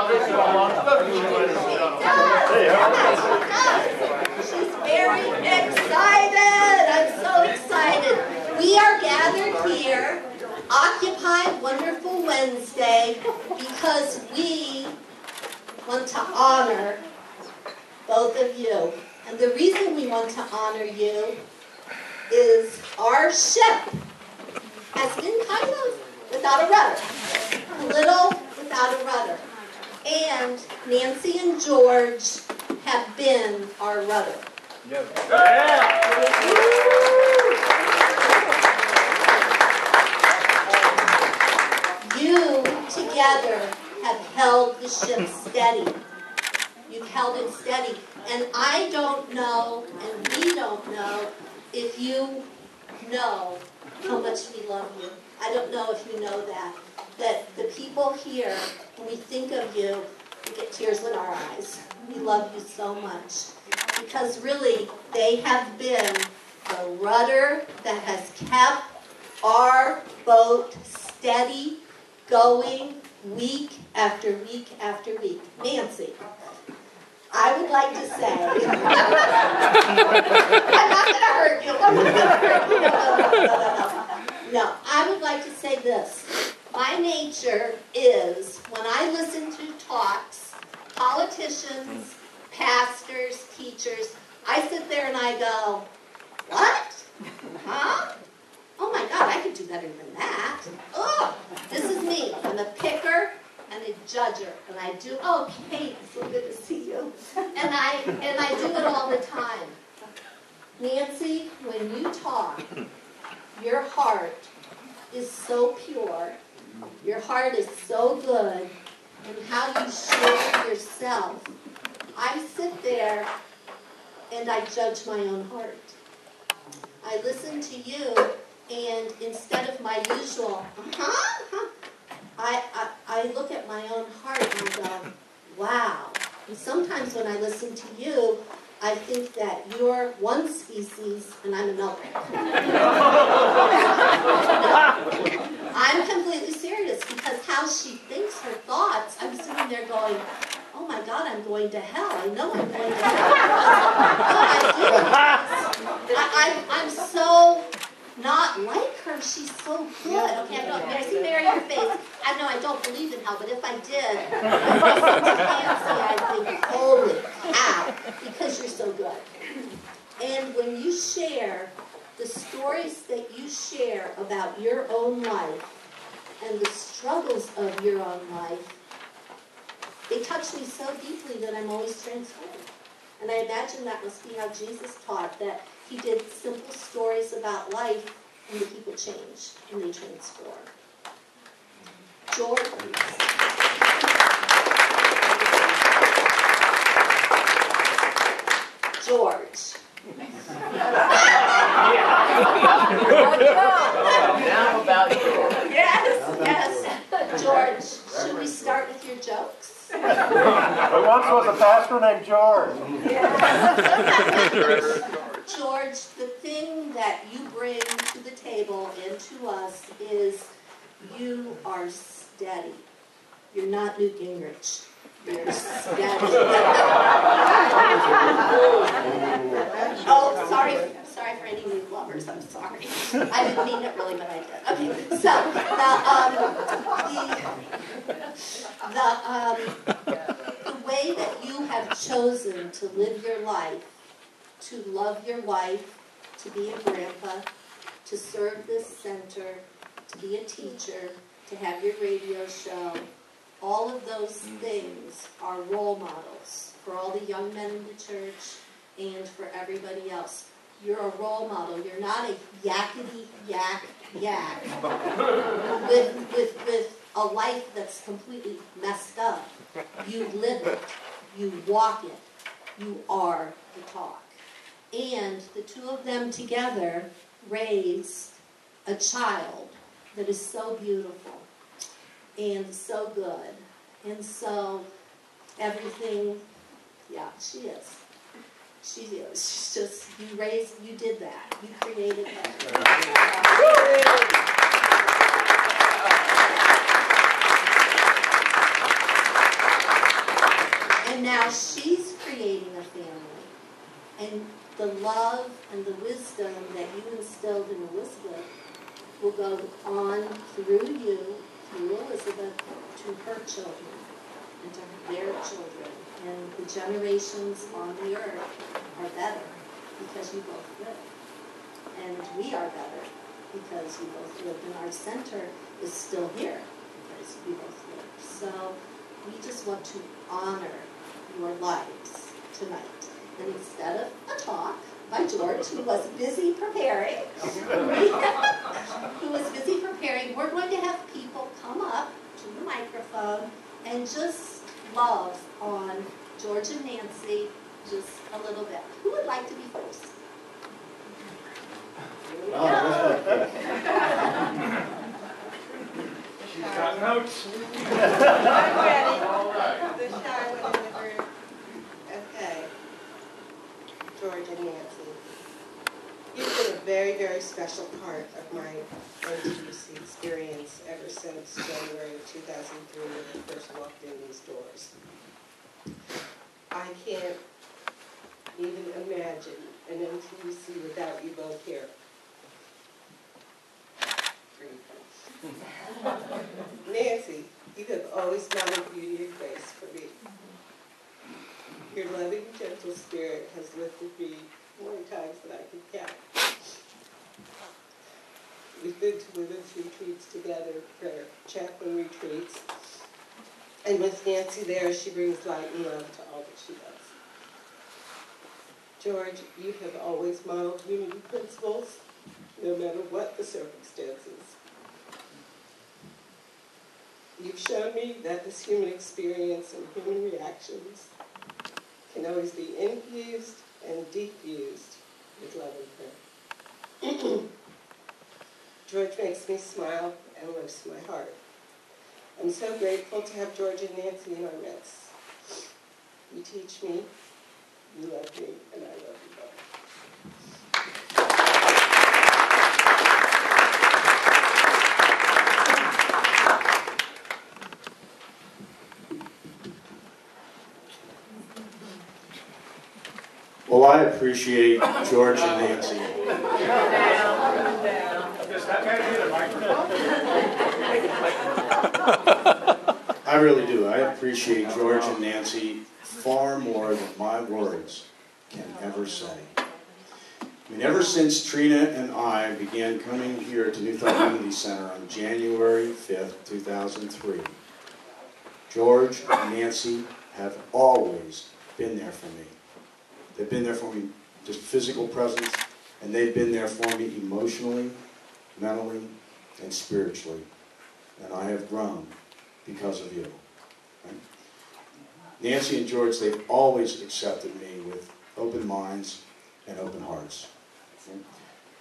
She's very excited. I'm so excited. We are gathered here, Occupy Wonderful Wednesday, because we want to honor both of you. And the reason we want to honor you is our ship has been kind of without a rudder, a little without a rudder. And Nancy and George have been our rudder. Yeah. You together have held the ship steady. You've held it steady. And I don't know, and we don't know, if you know how much we love you. I don't know if you know that the people here, when we think of you, we get tears in our eyes. We love you so much. Because really, they have been the rudder that has kept our boat steady, going week after week after week. Nancy, I would like to say, I'm not going to hurt you. I'm not going to hurt you. No, I would like to say this. My nature is, when I listen to talks, politicians, pastors, teachers, I sit there and I go, what? Huh? Oh my God, I could do better than that. Oh, this is me. I'm a picker and a judger. And I do, oh, Kate, it's so good to see you. And I do it all the time. Nancy, when you talk, your heart is so pure. Your heart is so good. And how you share yourself. I sit there and I judge my own heart. I listen to you, and instead of my usual, I look at my own heart and I go, wow. And sometimes when I listen to you, I think that you're one species and I'm another. No, I'm completely serious, because how she thinks her thoughts, I'm sitting there going, oh my God, I'm going to hell. I know I'm going to hell. I'm so not like her. She's so good. Okay, I see Mary in your face. I know I don't believe in hell, but if I did, I'd think, holy cow, because you're so good. And when you share the stories that you share about your own life and the struggles of your own life, they touch me so deeply that I'm always transformed. And I imagine that must be how Jesus taught, that he did simple stories about life and the people change and they transform. George. George. Now about George. Yes. George, should we start with your jokes? There once was a pastor named George. George, the thing that you bring to the table and to us is you are steady. You're not Newt Gingrich. You're steady. Oh, sorry for any new lovers. I'm sorry. I didn't mean it really, but I did. Okay, so the way that you have chosen to live your life, to love your wife, to be a grandpa, to serve this center, to be a teacher, to have your radio show, all of those things are role models for all the young men in the church and for everybody else. You're a role model. You're not a yakety yak with a life that's completely messed up. You live it. You walk it. You are the talk. And the two of them together raised a child that is so beautiful and so good. And so everything, yeah, she is. She is. She's just, you did that. You created that. Now she's creating a family, and the love and the wisdom that you instilled in Elizabeth will go on through you, through Elizabeth, to her children and to their children. And the generations on the earth are better because you both live. And we are better because you both live. And our center is still here because we both live. So we just want to honor your lives tonight. And instead of a talk by George, who was busy preparing, we're going to have people come up to the microphone and just love on George and Nancy just a little bit. Who would like to be first? She's got notes. I'm ready. The shy one in the group. Okay. George and Nancy. You've been a very, very special part of my NTUC experience ever since January of 2003 when I first walked in these doors. I can't even imagine an NTUC without you both here. Nancy, you have always modeled beauty and grace for me. Your loving, gentle spirit has lifted me more times than I can count. We've been to women's retreats together, prayer chaplain retreats, and with Nancy there, she brings light and love to all that she does. George, you have always modeled unity principles, no matter what the circumstances. You've shown me that this human experience and human reactions can always be infused and diffused with love and prayer. George makes me smile and lifts my heart. I'm so grateful to have George and Nancy in our midst. You teach me, you love me, and I love you both. Well, I appreciate George and Nancy. I really do. I appreciate George and Nancy far more than my words can ever say. I mean, ever since Trina and I began coming here to New Thought Unity Center on January 5th, 2003, George and Nancy have always been there for me. They've been there for me, just physical presence, and they've been there for me emotionally, mentally, and spiritually. And I have grown because of you. Right? Nancy and George, they've always accepted me with open minds and open hearts. Right?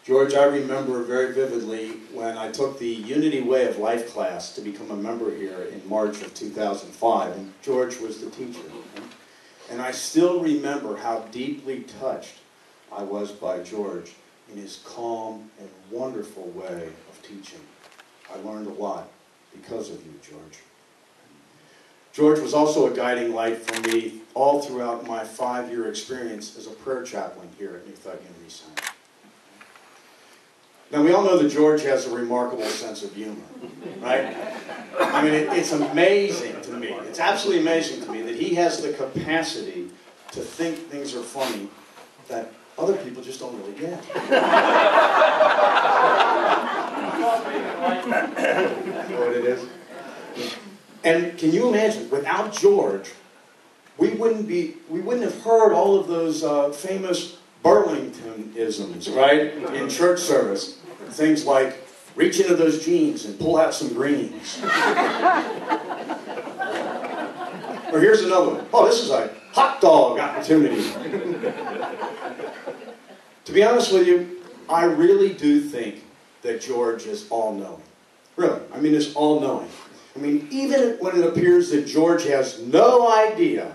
George, I remember very vividly when I took the Unity Way of Life class to become a member here in March of 2005, and George was the teacher. Right? And I still remember how deeply touched I was by George in his calm and wonderful way of teaching. I learned a lot because of you, George. George was also a guiding light for me all throughout my 5-year experience as a prayer chaplain here at New Thought Unity Center. Now, we all know that George has a remarkable sense of humor, right? I mean, it's amazing to me. It's absolutely amazing to me that he has the capacity to think things are funny that other people just don't really get. You know what it is? And can you imagine, without George, we wouldn't have heard all of those famous Burlington-isms, right, in church service. Things like, reach into those jeans and pull out some greens. Or here's another one. Oh, this is a hot dog opportunity. To be honest with you, I really do think that George is all-knowing. Really. I mean, it's all-knowing. I mean, even when it appears that George has no idea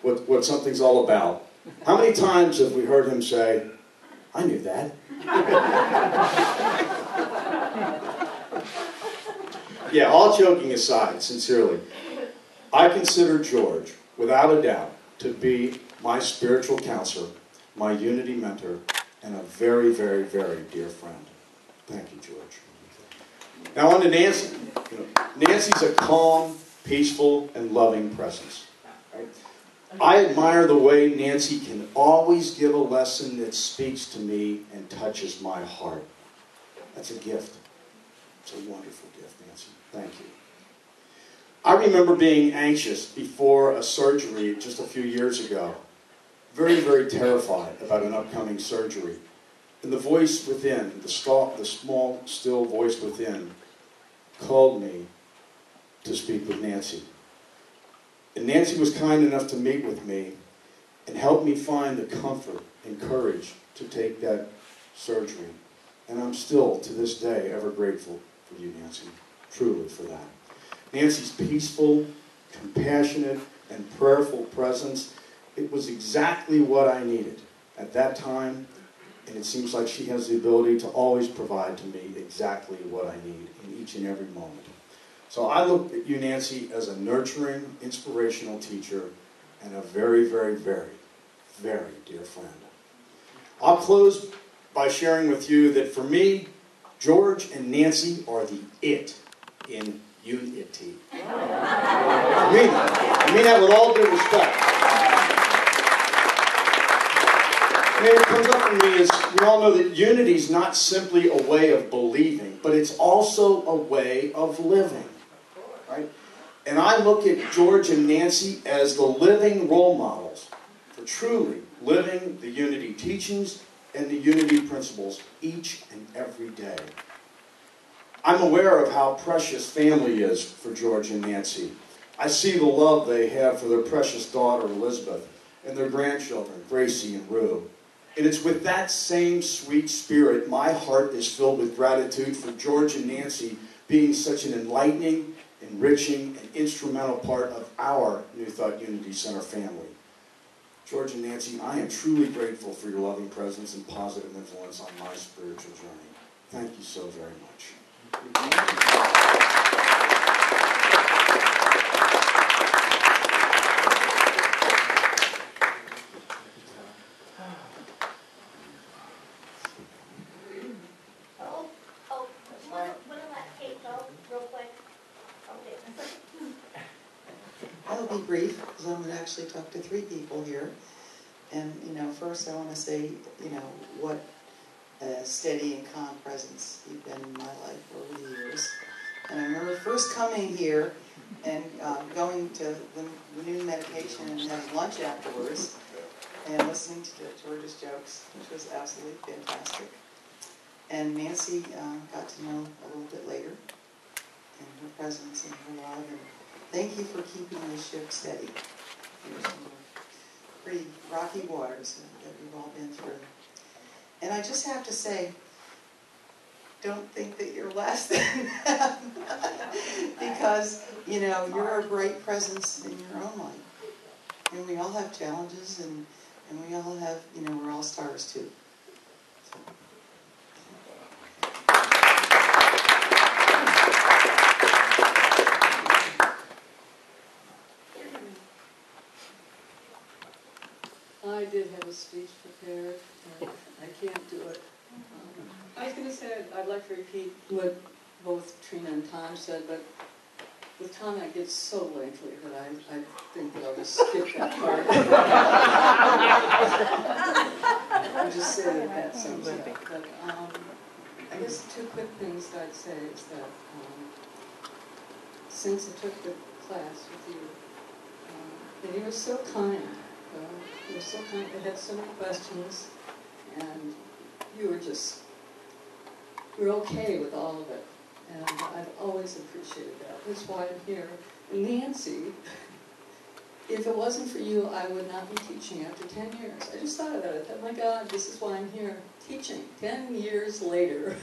what something's all about, how many times have we heard him say, I knew that. Yeah, all joking aside, sincerely, I consider George without a doubt, to be my spiritual counselor, my unity mentor, and a very, very, very dear friend. Thank you, George. Now on to Nancy. Nancy's a calm, peaceful, and loving presence. Right? I admire the way Nancy can always give a lesson that speaks to me and touches my heart. That's a gift. It's a wonderful gift, Nancy. Thank you. I remember being anxious before a surgery just a few years ago. Very, very terrified about an upcoming surgery. And the voice within, the small, still voice within, called me to speak with Nancy. And Nancy was kind enough to meet with me and help me find the comfort and courage to take that surgery. And I'm still, to this day, ever grateful for you, Nancy, truly for that. Nancy's peaceful, compassionate, and prayerful presence, it was exactly what I needed at that time, and it seems like she has the ability to always provide to me exactly what I need in each and every moment. So I look at you, Nancy, as a nurturing, inspirational teacher and a very, very, very, very dear friend. I'll close by sharing with you that for me, George and Nancy are the it in unity. I mean that with all due respect. And what comes up for me is, we all know that unity is not simply a way of believing, but it's also a way of living. Right? And I look at George and Nancy as the living role models for truly living the unity teachings and the unity principles each and every day. I'm aware of how precious family is for George and Nancy. I see the love they have for their precious daughter, Elizabeth, and their grandchildren, Gracie and Rue. And it's with that same sweet spirit, my heart is filled with gratitude for George and Nancy being such an enlightening, enriching, and instrumental part of our New Thought Unity Center family. George and Nancy, I am truly grateful for your loving presence and positive influence on my spiritual journey. Thank you so very much. I'll be brief because I'm going to actually talk to three people here. And, first I want to say, what a steady and calm presence you've been in my life over the years. And I remember first coming here and going to the noon meditation and having lunch afterwards and listening to George's jokes, which was absolutely fantastic. And Nancy got to know a little bit later, and her presence and her love. And thank you for keeping the ship steady. There's some pretty rocky waters that we've all been through. And I just have to say, don't think that you're less than them. Because, you're a bright presence in your own life. And we all have challenges, and we all have, we're all stars too. So. I did have a speech prepared, and I can't do it. I was going to say I'd like to repeat what both Trina and Tom said, but with Tom it gets so lengthy that I think that I'll just skip that part. I'll just say that sums it up. But I guess two quick things that I'd say is that since I took the class with you, and you were so kind. You were so kind. I had so many questions, and you were okay with all of it, and I've always appreciated that. That's why I'm here. And Nancy, if it wasn't for you, I would not be teaching after 10 years. I just thought about it. I thought, my God, this is why I'm here teaching 10 years later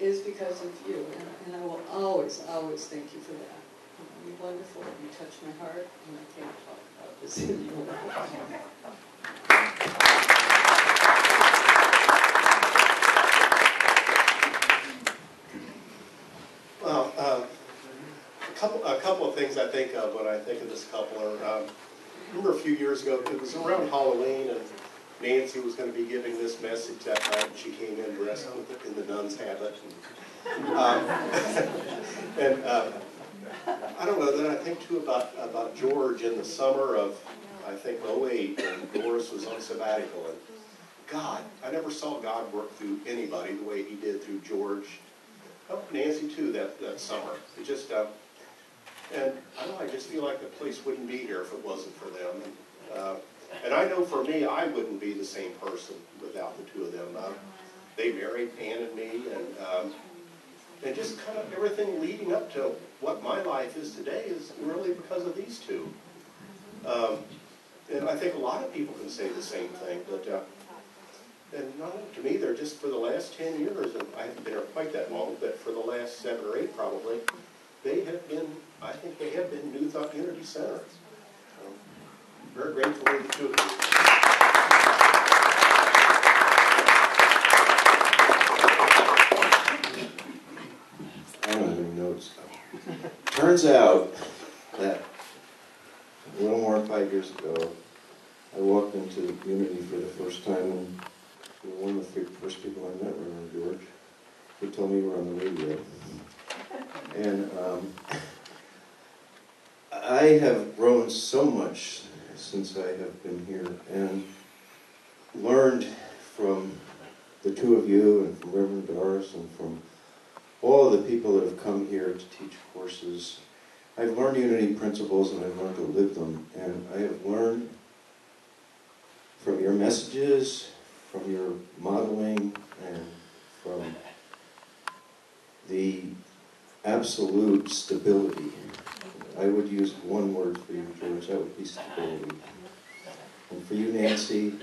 is because of you, and I will always, always thank you for that. You're wonderful. You touch my heart, and I can't talk about this anymore. Well, a couple of things I think of when I think of this couple are, remember a few years ago, it was around Halloween, and Nancy was going to be giving this message that night, and she came in dressed in the nun's habit. And I don't know, then I think too about George in the summer of, I think, '08, when Doris was on sabbatical. And God, I never saw God work through anybody the way he did through George. Oh, Nancy too, that summer. It just, and I don't know, I just feel like the place wouldn't be here if it wasn't for them. And I know for me, I wouldn't be the same person without the two of them. They married Ann and me, and just kind of everything leading up to what my life is today is really because of these two. And I think a lot of people can say the same thing, but and not to me, they're just for the last 10 years, and I haven't been here quite that long, but for the last 7 or 8 probably, they have been, I think they have been New Thought Unity Center. Very grateful to the two of you. I don't have any notes. Turns out that a little more than 5 years ago, I walked into Unity for the first time, and you were one of the first people I met, Reverend George, who told me you were on the radio. And I have grown so much since I have been here, and learned from the two of you, and from Reverend Doris, and from all of the people that have come here to teach courses. I've learned Unity principles, and I've learned to live them, and I have learned from your messages, from your modeling, and from the absolute stability. I would use one word for you, George, that would be stability. And for you, Nancy,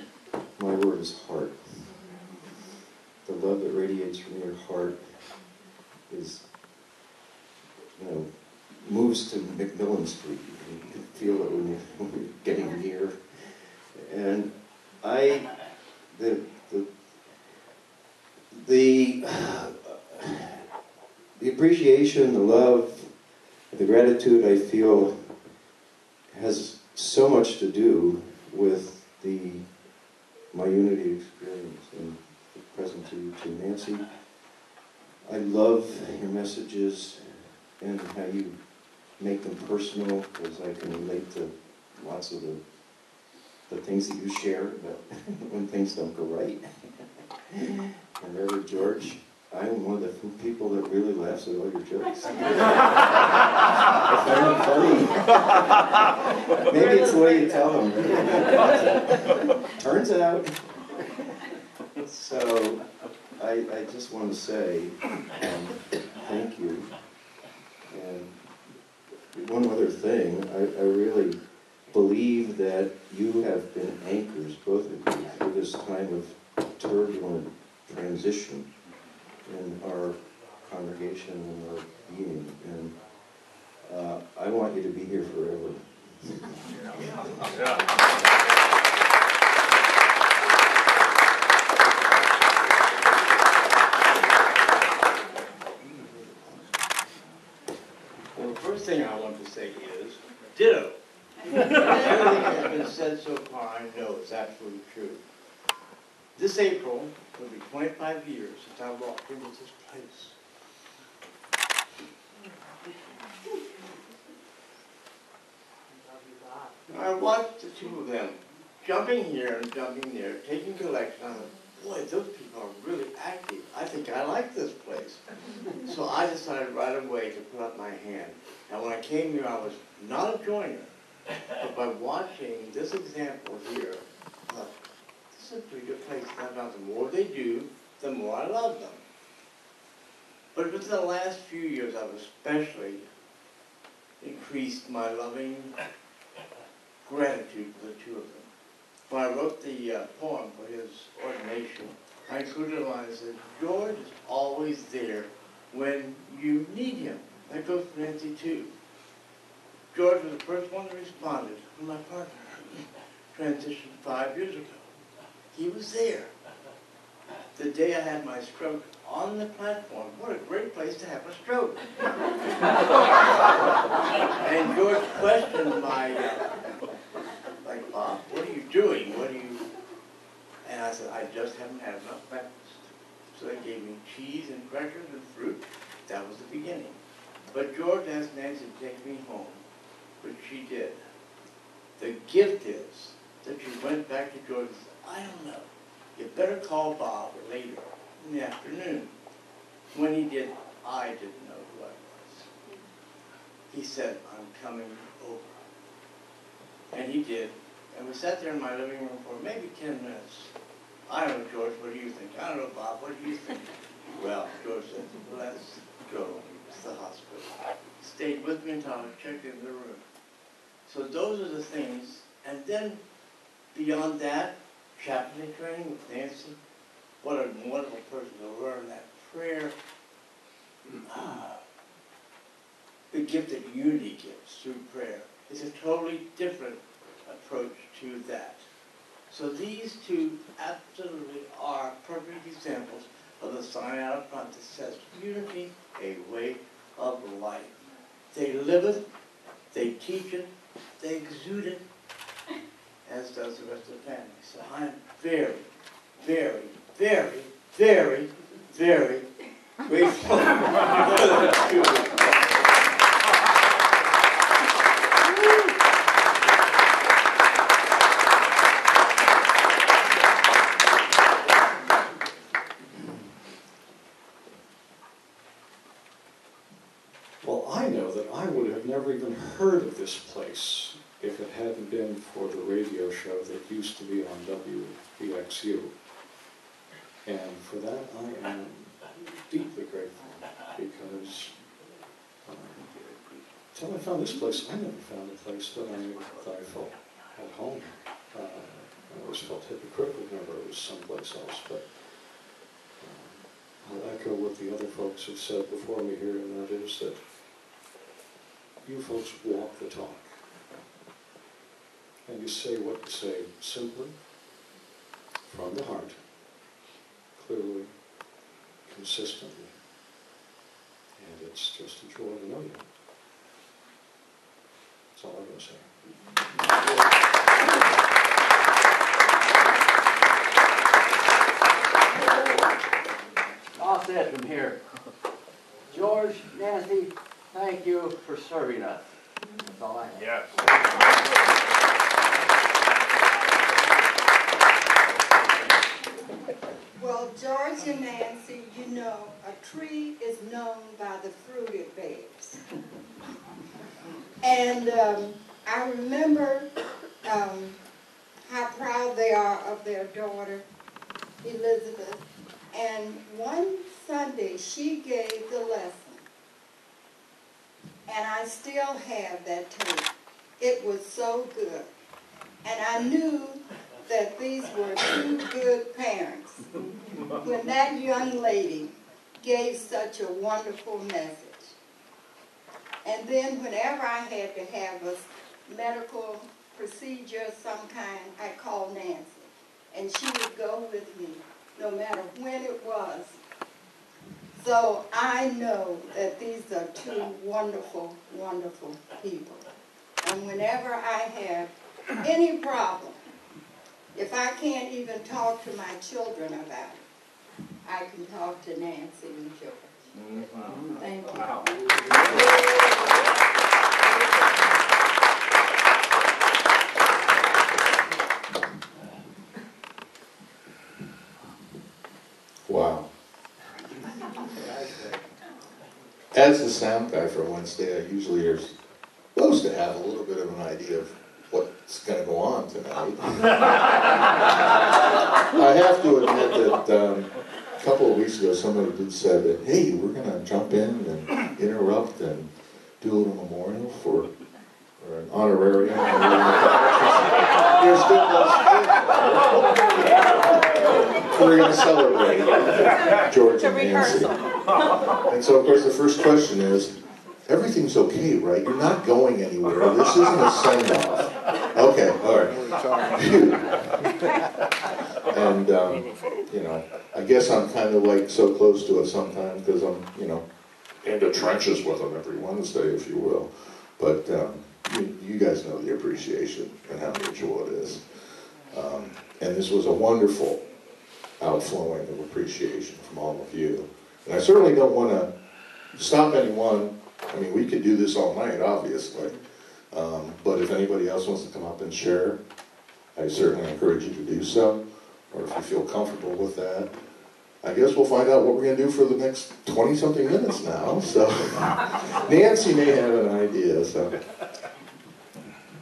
my word is heart. The love that radiates from your heart is, moves to McMillan Street. You can feel it when you're getting near. And the appreciation, the love, the gratitude I feel has so much to do with my Unity experience and the present to you too, Nancy. I love your messages and how you make them personal, because I can relate to lots of the things that you share, but when things don't go right. And Reverend George, I'm one of the few people that really laughs at all your jokes. I find them funny. Maybe it's the way you tell them. Turns out. So, I just want to say thank you. And one other thing, I really believe that you have been anchors, both of you, through this time of turbulent transition in our congregation and our being. And I want you to be here forever. Well, the first thing I want to say is, ditto. Everything that has been said so far, I know is absolutely true. This April will be 25 years since I walked into this place. I watched the two of them jumping here and jumping there, taking collection. I thought, boy, those people are really active. I think I like this place. So I decided right away to put up my hand. And when I came here, I was not a joiner. But by watching this example here, I thought, this is a pretty good place. And I found the more they do, the more I love them. But within the last few years, I've especially increased my loving gratitude for the two of them. When I wrote the poem for his ordination, I included a line that said, George is always there when you need him. That goes for Nancy too. George was the first one that responded when my partner transitioned 5 years ago. He was there. the day I had my stroke on the platform. What a great place to have a stroke. And George questioned my, like, Bob, what are you doing? What are you? And I said, I just haven't had enough breakfast. So they gave me cheese and crackers and fruit. That was the beginning. But George asked Nancy to take me home, which she did. The gift is that she went back to George and said, I don't know. You better call Bob later in the afternoon. When he did, I didn't know who I was. He said, I'm coming over. And he did. And we sat there in my living room for maybe 10 minutes. I don't know, George, what do you think? I don't know, Bob, what do you think? Well, George said, let's go to the hospital. He stayed with me until I was checked in the room. So those are the things. And then beyond that, chaplaincy training with Nancy. What a wonderful person to learn that prayer. The gift that unity gives through prayer is a totally different approach to that. So these two absolutely are perfect examples of the sign out front that says unity, a way of life. They live it, they teach it, they exude it, as does the rest of the family. So I'm very, very, very, very, very grateful for that too. Well, I know that I would have never even heard of this place if it hadn't been for the radio show that used to be on WBXU. And for that, I am deeply grateful because until I found this place, I never found a place that I felt at home. I always felt hypocritical whenever it was someplace else, but I'll echo what the other folks have said before me here, and that is that you folks walk the talk. And you say what you say simply, from the heart, clearly, consistently. And it's just a joy to know you. That's all I'm going to say. I'll say it from here. George, Nancy, thank you for serving us. That's all I have. Yes. Well, George and Nancy, you know, a tree is known by the fruit it bears. And I remember how proud they are of their daughter, Elizabeth. And one Sunday, she gave the lesson. And I still have that tape. It was so good. And I knew that these were two good parents when that young lady gave such a wonderful message. And then whenever I had to have a medical procedure of some kind, I called Nancy. And she would go with me, no matter when it was. So I know that these are two wonderful, wonderful people. And whenever I have any problem, if I can't even talk to my children about it, I can talk to Nancy and George. Thank you. Wow. As the sound guy for Wednesday, I usually are supposed to have a little bit of an idea of what's going to go on tonight. I have to admit that a couple of weeks ago somebody did say that, hey, we're going to jump in and interrupt and do a little memorial for an honorarium. Here's good We're going to celebrate George and Nancy. And so, of course, the first question is, everything's okay, right? You're not going anywhere. This isn't a send-off. Okay, all right. Phew. And, you know, I guess I'm kind of like so close to it sometimes because I'm, you know, in the trenches with them every Wednesday, if you will. But you guys know the appreciation and how mutual it is. And this was a wonderful outflowing of appreciation from all of you. And I certainly don't want to stop anyone. I mean, we could do this all night, obviously. But if anybody else wants to come up and share, I certainly encourage you to do so. Or if you feel comfortable with that. I guess we'll find out what we're going to do for the next 20-something minutes now. So Nancy may have an idea. So.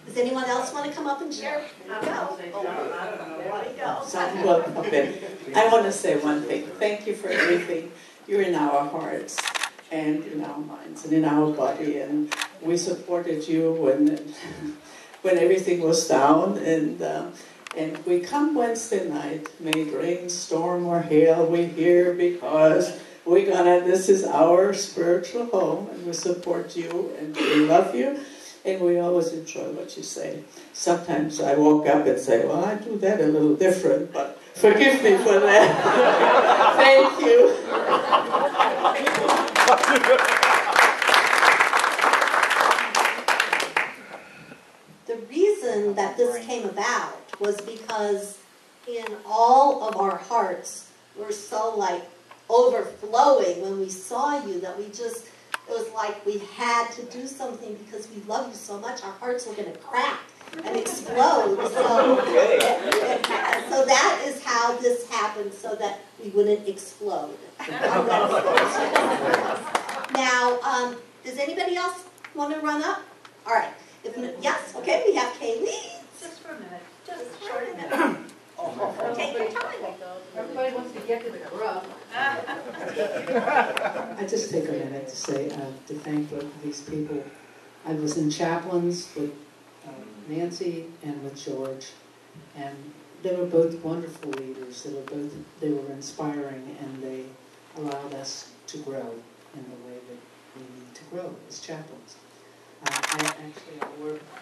Does anyone else want to come up and share? Go. Well, I want to say one thing. Thank you for everything. You're in our hearts and in our minds and in our body, and we supported you when everything was down, and we come Wednesday night, may it rain, storm, or hail, we're here because this is our spiritual home, and we support you, and we love you, and we always enjoy what you say. Sometimes I walk up and say, well, I do that a little different, but forgive me for that. Thank you. The reason that this came about was because in all of our hearts, we're so like overflowing when we saw you that it was like we had to do something because we love you so much. Our hearts were going to crack and explode. So that is how this happened, so that we wouldn't explode. Now, does anybody else want to run up? All right. Yes, okay, we have Kaylee. Just for a minute. Just for a minute. Take your time. Everybody wants to get to the grub. I just take a minute to say, to thank both of these people. I was in chaplains with Nancy and with George, and they were both wonderful leaders. They were inspiring, and they allowed us to grow in the way that we need to grow as chaplains. I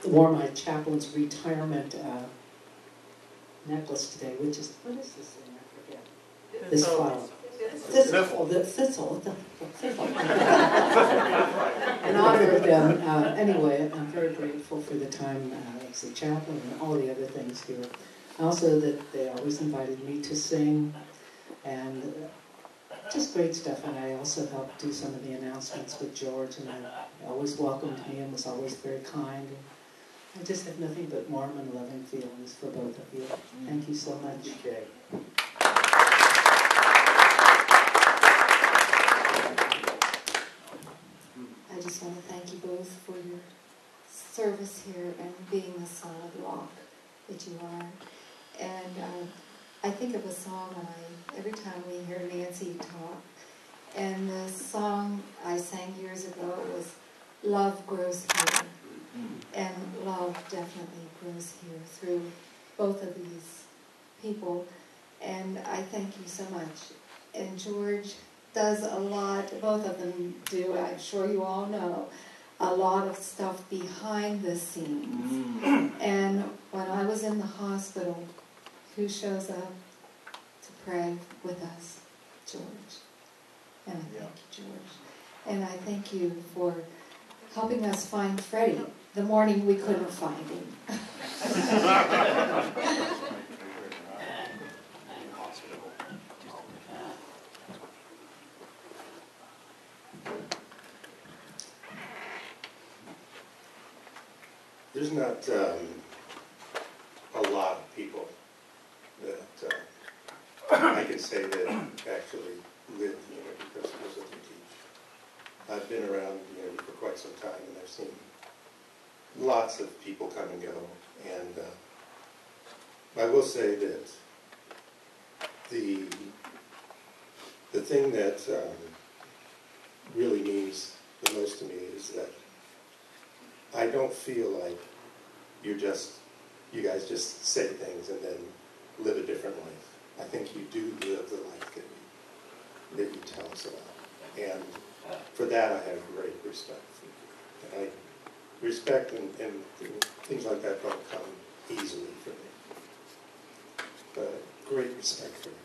wore my chaplain's retirement necklace today, which is, what is this thing? I forget. This flower. Thistle. In honor of them, anyway, I'm very grateful for the time as a chaplain and all the other things here. Also that they always invited me to sing, and just great stuff. And I also helped do some of the announcements with George, and I always welcomed me and was always very kind. And I just have nothing but warm and loving feelings for both of you. Thank you so much. Okay. I just want to thank you both for your service here and being the solid rock that you are. And I think of a song every time we hear Nancy talk. And the song I sang years ago was Love Grows Here. And love definitely grows here through both of these people. And I thank you so much. And George does a lot, both of them do, I'm sure you all know, a lot of stuff behind the scenes. And when I was in the hospital, who shows up to pray with us? George. And I thank you, George. And I thank you for helping us find Freddie the morning we couldn't find him. There's not a lot of people that I can say that actually live the Unity principles that we teach. I've been around Unity for quite some time, and I've seen lots of people come and go. And I will say that the thing that really means the most to me is that I don't feel like you guys just say things and then live a different life. I think you do live the life that you tell us about. And for that, I have great respect for you. And I respect and things like that don't come easily for me. But great respect for you.